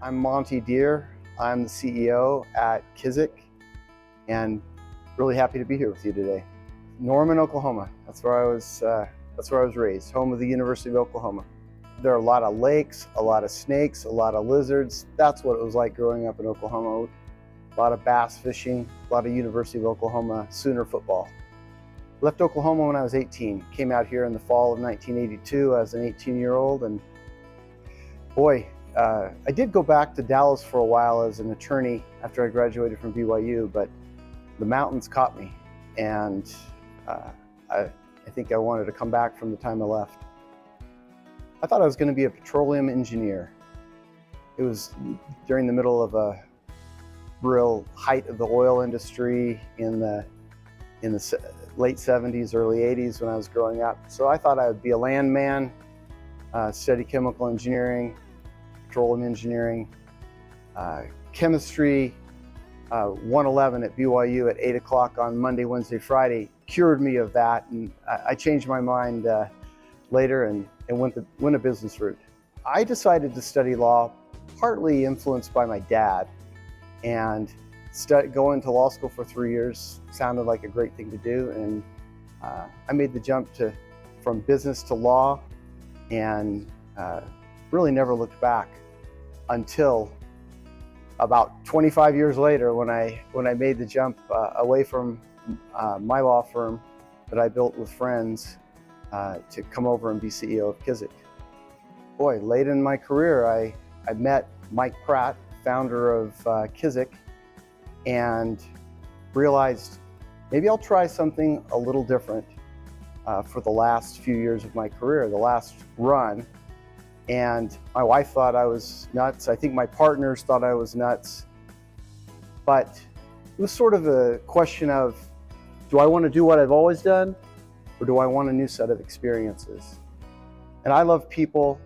I'm Monte Deere. I'm the CEO at Kizik, and really happy to be here with you today. Norman, Oklahoma. That's where I was raised, home of the University of Oklahoma. There are a lot of lakes, a lot of snakes, a lot of lizards. That's what it was like growing up in Oklahoma. A lot of bass fishing, a lot of University of Oklahoma Sooner football. Left Oklahoma when I was 18. Came out here in the fall of 1982 as an 18-year-old, and boy, I did go back to Dallas for a while as an attorney after I graduated from BYU, but the mountains caught me, and I think I wanted to come back from the time I left. I thought I was going to be a petroleum engineer. It was during the middle of a real height of the oil industry in the late 70s, early 80s when I was growing up. So I thought I would be a landman, study chemical engineering, petroleum engineering, chemistry. 111 at BYU at 8 o'clock on Monday, Wednesday, Friday cured me of that, and I changed my mind later and went a business route. I decided to study law partly influenced by my dad, and going to law school for 3 years sounded like a great thing to do, and I made the jump from business to law, and really never looked back until about 25 years later when I made the jump away from my law firm that I built with friends to come over and be CEO of Kizik. Boy, late in my career, I met Mike Pratt, founder of Kizik, and realized maybe I'll try something a little different for the last few years of my career, the last run. And my wife thought I was nuts. I think my partners thought I was nuts. But it was sort of a question of, do I want to do what I've always done, or do I want a new set of experiences? And I love people.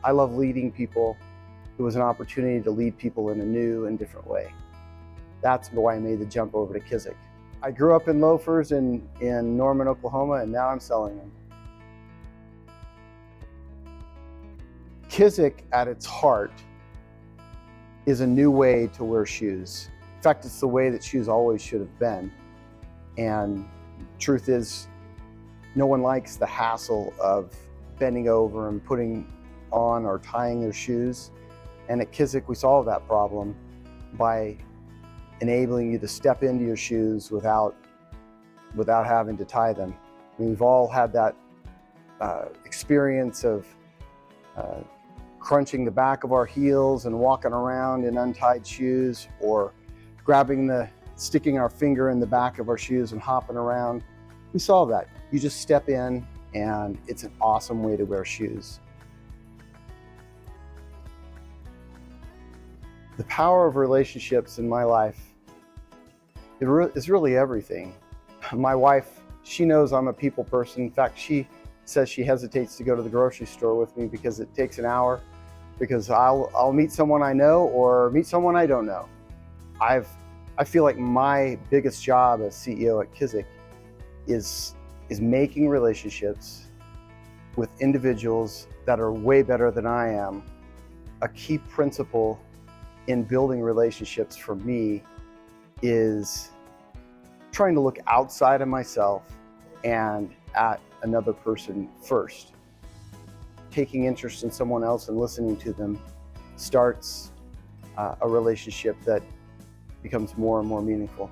I love leading people. It was an opportunity to lead people in a new and different way. That's why I made the jump over to Kizik. I grew up in loafers in Norman, Oklahoma, and now I'm selling them. Kizik, at its heart, is a new way to wear shoes. In fact, it's the way that shoes always should have been. And truth is, no one likes the hassle of bending over and putting on or tying their shoes. And at Kizik, we solve that problem by enabling you to step into your shoes without having to tie them. I mean, we've all had that experience of crunching the back of our heels and walking around in untied shoes, or sticking our finger in the back of our shoes and hopping around. We solve that. You just step in, and it's an awesome way to wear shoes. The power of relationships in my life is really everything. My wife, she knows I'm a people person. In fact, she says she hesitates to go to the grocery store with me because it takes an hour, because I'll meet someone I know or meet someone I don't know. I feel like my biggest job as CEO at Kizik is making relationships with individuals that are way better than I am. A key principle in building relationships for me is trying to look outside of myself and at another person first. Taking interest in someone else and listening to them starts a relationship that becomes more and more meaningful.